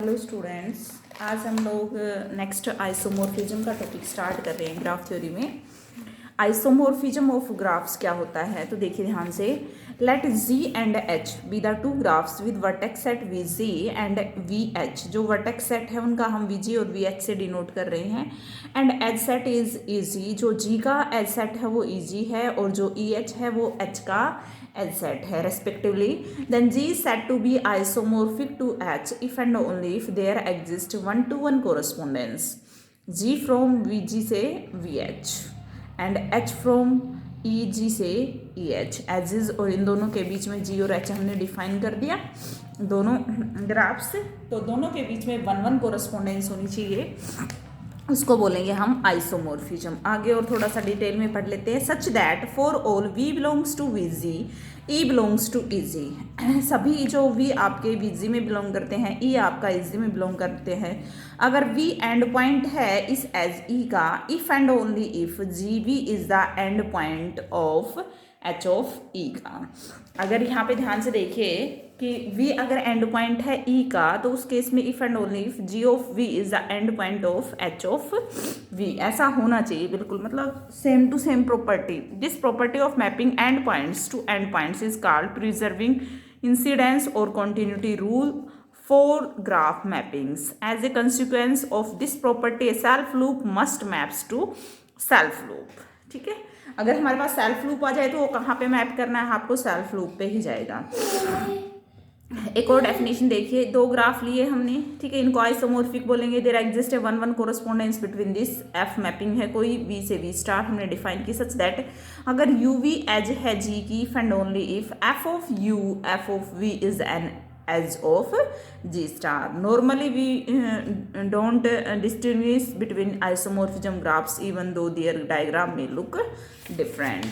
Hello students, आज हम लोग नेक्स्ट आइसोमॉर्फिज्म का टॉपिक स्टार्ट कर रहे हैं ग्राफ थ्योरी में। आइसोमॉर्फिज्म ऑफ ग्राफ्स क्या होता है तो देखिए ध्यान से। Let G and H be the two graphs with vertex set V G and V H. जो वर्टेक्स सेट है उनका हम वी जी और वी एच से डिनोट कर रहे हैं। And H set is easy, जो जी का एच सेट है वो ईजी है और जो ई एच है वो एच का एच सेट है respectively. Then G is set to be isomorphic to H if and only if there exist 1-to-1 correspondence. G from V G से V H and H from E G से E H as is. और इन दोनों के बीच में जी और H हमने define कर दिया दोनों ग्राफ्स से, तो दोनों के बीच में 1-1 कोरस्पोंडेंस होनी चाहिए, उसको बोलेंगे हम आइसोमॉर्फिज्म। आगे और थोड़ा सा डिटेल में पढ़ लेते हैं। Such that for all v belongs to V G e belongs to E G. सभी जो वी आपके वी जी में बिलोंग करते हैं, ई आपका ई जी में बिलोंग करते हैं। अगर वी एंड पॉइंट है इस एज ई का, if and only if g v is the end point of h of e का। अगर यहाँ पे ध्यान से देखिए कि v अगर एंड पॉइंट है e का, तो उस केस में if and only if g of v is the end point of h of v। ऐसा होना चाहिए बिल्कुल, मतलब same to same property. This property of mapping end points to end points is called preserving incidence और continuity rule for graph mappings. As a consequence of this property self loop must maps to self loop. ठीक है, अगर हमारे पास self loop आ जाए तो वो कहाँ पे मैप करना है, आपको सेल्फ लूप पे ही जाएगा। एक और डेफिनेशन देखिए, दो ग्राफ लिए हमने, ठीक है, इनको आइसोमॉर्फिक बोलेंगे। देयर एग्जिस्ट है 1-1 correspondence between this. F mapping है कोई वी से वी स्टार हमने डिफाइन की सच दैट अगर यू वी एज है जी की, if and only if F of U F of V is an edge of G star. Normally we don't distinguish between isomorphism graphs even though their diagram में look different.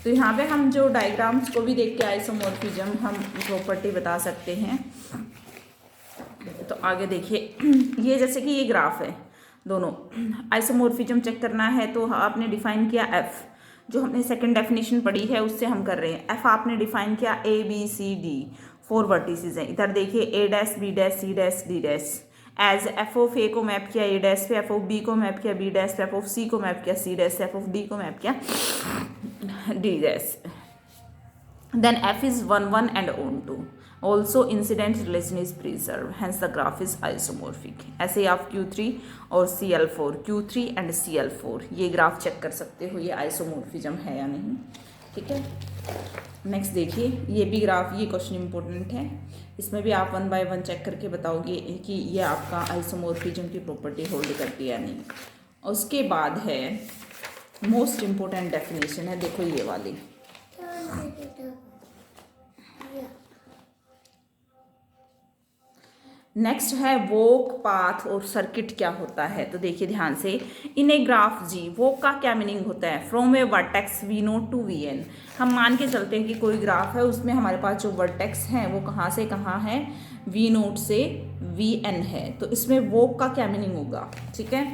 तो यहाँ पे हम जो diagrams को भी देख के आइसोमॉर्फिज्म हम प्रॉपर्टी बता सकते हैं। तो आगे देखिए, ये जैसे कि ये ग्राफ है, दोनों आइसोमॉर्फिज्म चेक करना है तो आपने डिफाइन किया एफ, जो हमने सेकंड डेफिनेशन पढ़ी है उससे हम कर रहे हैं। एफ आपने डिफाइन किया A B C D, 4 vertices हैं। इधर देखिए A dash B dash C dash D dash. Edge f of A को मैप किया ए डैश पे, एफ ऑफ बी को मैप किया बी डैश पे, एफ ऑफ सी को मैप किया C dash, f of D को मैप किया D dash. Then f is 1-1 and on 2. Also incident relation is preserved, hence the graph is isomorphic. ऐसे ही आप Q3 और Cl4, Q3 and Cl4 ये graph check कर सकते हो, ये आइसोमॉर्फिज्म है या नहीं। ठीक है, नेक्स्ट देखिए, ये भी ग्राफ, ये क्वेश्चन इंपॉर्टेंट है, इसमें भी आप 1 by 1 चेक करके बताओगे कि ये आपका आइसोमॉर्फिज्म की प्रॉपर्टी होल्ड करती है या नहीं। उसके बाद है मोस्ट इम्पोर्टेंट डेफिनेशन है, देखो ये वाली। नेक्स्ट है वोक, पाथ और सर्किट क्या होता है। तो देखिए ध्यान से, इन ए ग्राफ जी, वोक का क्या मीनिंग होता है, from a vertex V naught to V N. हम मान के चलते हैं कि कोई ग्राफ है, उसमें हमारे पास जो वर्टेक्स हैं वो कहाँ से कहाँ है, वी नोट से वी एन है। तो इसमें वोक का क्या मीनिंग होगा, ठीक है,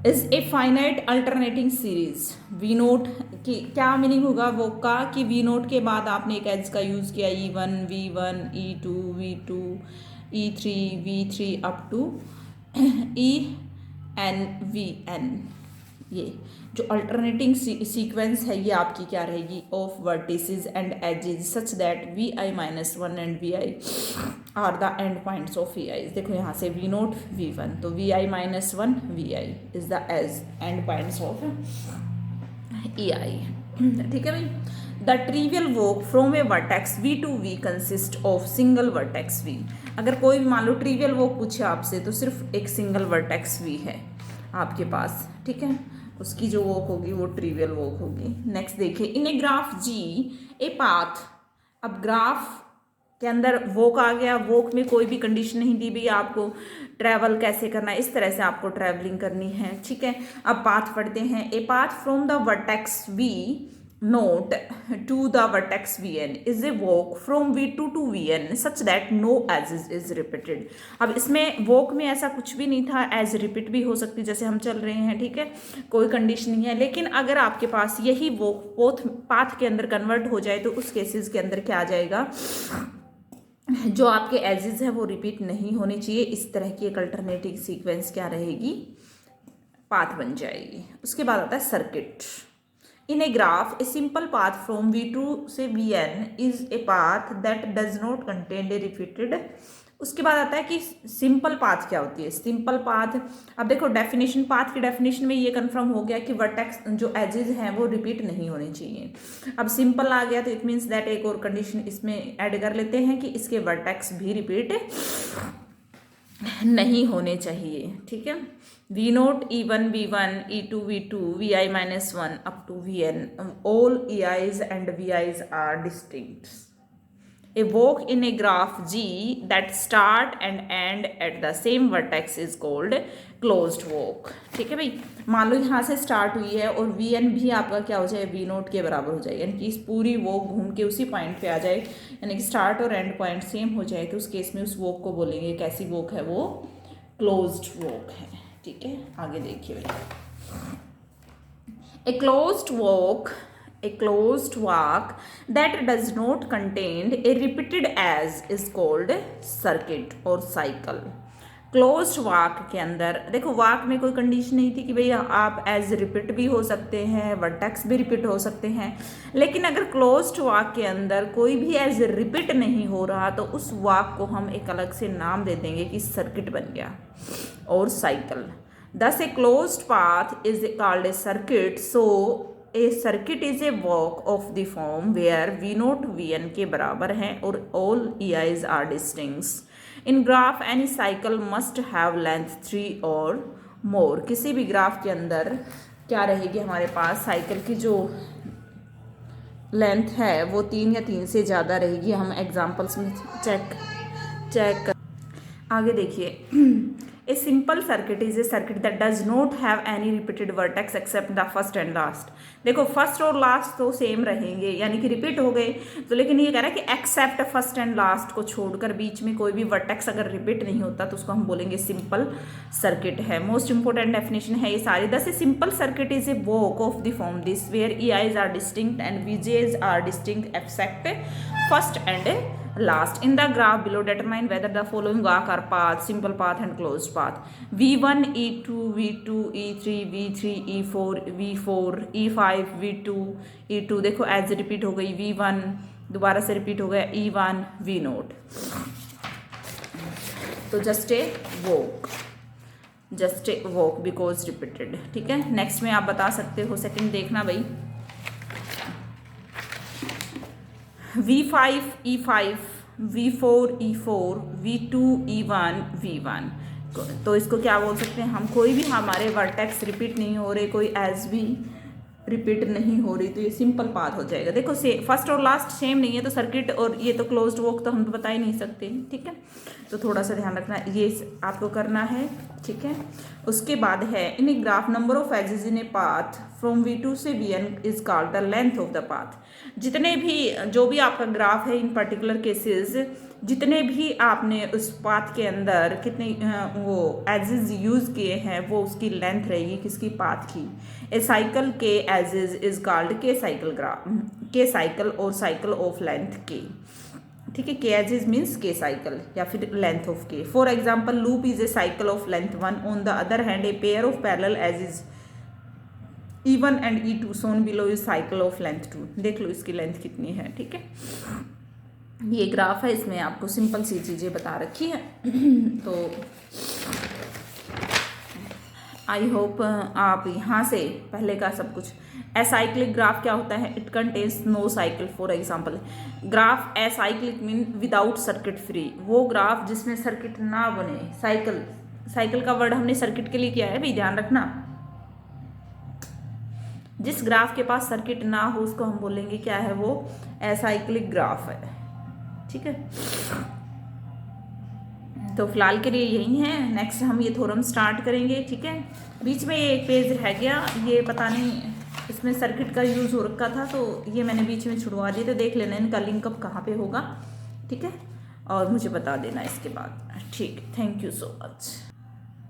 is a finite alternating series. V naught की क्या मीनिंग होगा वोक का, कि वी नोट के बाद आपने एक एज का यूज़ किया, E1 V1 E2 V2 E3 V3 up to EN VN। ये जो अल्टरनेटिंग सीक्वेंस है ये आपकी क्या रहेगी, of vertices and edges such that Vi-1 and Vi are the end points of Ei। देखो यहाँ से V नोट V1, तो Vi-1 Vi is the edge end points of Ei। ठीक है भाई। The trivial walk from a vertex V to V consist of single vertex V। अगर कोई भी मान लो ट्रिवियल वॉक पूछे आपसे तो सिर्फ एक सिंगल वर्टेक्स V है आपके पास, ठीक है, उसकी जो वॉक होगी वो ट्रिवियल वॉक होगी। नेक्स्ट देखिए, in a graph G a path. अब ग्राफ के अंदर वॉक आ गया, वॉक में कोई भी कंडीशन नहीं दी भैया आपको ट्रैवल कैसे करना है, इस तरह से आपको ट्रैवलिंग करनी है, ठीक है। अब पाथ पढ़ते हैं, a path from the vertex V naught to the vertex Vn is a walk from V2 to Vn such that no edge is repeated. अब इसमें वॉक में ऐसा कुछ भी नहीं था, एज रिपीट भी हो सकती जैसे हम चल रहे हैं, ठीक है, कोई कंडीशन नहीं है। लेकिन अगर आपके पास यही वॉक पाथ के अंदर कन्वर्ट हो जाए तो उस केसेस के अंदर क्या आ जाएगा, जो आपके एजेस हैं वो रिपीट नहीं होने चाहिए। इस तरह की एक अल्टरनेटिव सीक्वेंस क्या रहेगी, पाथ बन जाएगी। उसके बाद आता है circuit. In a graph a simple path from V2 से Vn is a path that does not contain a repeated. उसके बाद आता है कि सिंपल पाथ क्या होती है। सिंपल पाथ, अब देखो डेफिनेशन, पाथ की डेफिनेशन में ये कंफर्म हो गया कि वर्टेक्स जो एजेस हैं वो रिपीट नहीं होने चाहिए। अब सिंपल आ गया तो इट मीन्स दैट एक और कंडीशन इसमें ऐड कर लेते हैं कि इसके वर्टेक्स भी रिपीट नहीं होने चाहिए। ठीक है, V0 E1 V1 E2 V2 Vi-1 up to Vn, all Ei's and Vi's are distinct. A walk in a graph G that start and end at the same vertex is called closed walk. ठीक है भाई, मान लो यहाँ से start हुई है और Vn भी आपका क्या हो जाए, V0 के बराबर हो जाए, यानी कि इस पूरी वॉक घूम के उसी पॉइंट पे आ जाए, यानी कि स्टार्ट और एंड पॉइंट सेम हो जाए, तो उस केस में उस वॉक को बोलेंगे कैसी वॉक है, वो क्लोज्ड वॉक है। ठीक है, आगे देखिए भाई, ए closed walk that does not contain a repeated as is called circuit और cycle। क्लोज्ड वाक के अंदर देखो, वाक में कोई कंडीशन नहीं थी कि भैया आप एज रिपीट भी हो सकते हैं, वर्टेक्स भी रिपीट हो सकते हैं, लेकिन अगर क्लोज्ड वाक के अंदर कोई भी एज रिपीट नहीं हो रहा तो उस वाक को हम एक अलग से नाम दे देंगे कि सर्किट बन गया और cycle. Thus a closed path is called a circuit. So a circuit is a walk of the form where V0 Vn के बराबर हैं और all Ei's are distinct. In graph any cycle must have length 3 or more. किसी भी graph के अंदर क्या रहेगी हमारे पास, साइकिल की जो लेंथ है वो 3 या 3 से ज़्यादा रहेगी। हम एग्जाम्पल्स में चेक आगे देखिए, a simple circuit is a circuit that does not have any repeated vertex except the first and last. देखो फर्स्ट और लास्ट तो सेम रहेंगे, यानी कि रिपीट हो गए तो, लेकिन ये कह रहा है कि एक्सेप्ट फर्स्ट एंड लास्ट को छोड़कर बीच में कोई भी वर्टेक्स अगर रिपीट नहीं होता तो उसको हम बोलेंगे सिंपल सर्किट है। मोस्ट इंपोर्टेंट डेफिनेशन है ये सारी। Thus a simple circuit is a walk of the form this where Ei's are distinct and Vj's are distinct except first and last. In the graph below determine whether the following walk are path, simple path and closed path. V1 E2 V2 E3 V3 E4 V4 E5 V2 E2, देखो as repeat हो गई V1, दोबारा से repeat हो गया E1 V0, तो just a walk because repeated. ठीक है, नेक्स्ट में आप बता सकते हो, सेकंड देखना भाई, V5 E5 V4 E4 V2 E1 V1, तो इसको क्या बोल सकते हैं हम, कोई भी हमारे वर्टेक्स रिपीट नहीं हो रहे, कोई एज भी रिपीट नहीं हो रही, तो ये सिंपल पाथ हो जाएगा। देखो से फर्स्ट और लास्ट सेम नहीं है तो सर्किट और ये तो क्लोज्ड वॉक तो हम तो बता ही नहीं सकते। ठीक है, तो थोड़ा सा ध्यान रखना, ये आपको करना है। ठीक है, उसके बाद है in a graph number of edges in a path from V2 से Vn is called the length of the path. जितने भी जो भी आपका ग्राफ है इन पर्टिकुलर केसेस, जितने भी आपने उस पाथ के अंदर कितने वो एजेस यूज़ किए हैं वो उसकी लेंथ रहेगी किसकी, पाथ की। ए साइकिल के एजेस इज कॉल्ड के साइकिल ग्राफ, के साइकिल और साइकिल ऑफ लेंथ के। ठीक है, के एजेस मीन्स के साइकिल या फिर length of K. For example loop is a cycle of length 1, on the other hand a pair of parallel edges E1 and E2 shown below is cycle of length 2। देख लो इसकी length कितनी है। ठीक है, ये graph है, इसमें आपको सिंपल सी चीज़ें बता रखी है। तो आई होप आप यहाँ से पहले का सब कुछ। एसाइक्लिक ग्राफ क्या होता है, it contains no cycle. For example graph acyclic mean without circuit free, वो ग्राफ जिसमें सर्किट ना बने। साइकिल का वर्ड हमने सर्किट के लिए किया है भाई, ध्यान रखना। जिस ग्राफ के पास सर्किट ना हो उसको हम बोलेंगे क्या है, वो एसाइक्लिक ग्राफ है। ठीक है, तो फिलहाल के लिए यही है, नेक्स्ट हम ये थ्योरम स्टार्ट करेंगे। ठीक है, बीच में ये एक पेज रह गया, ये पता नहीं इसमें सर्किट का यूज़ हो रखा था तो ये मैंने बीच में छुड़वा दिया, तो देख लेना इनका लिंक अप कहाँ पे होगा। ठीक है, और मुझे बता देना इसके बाद। ठीक, थैंक यू सो मच।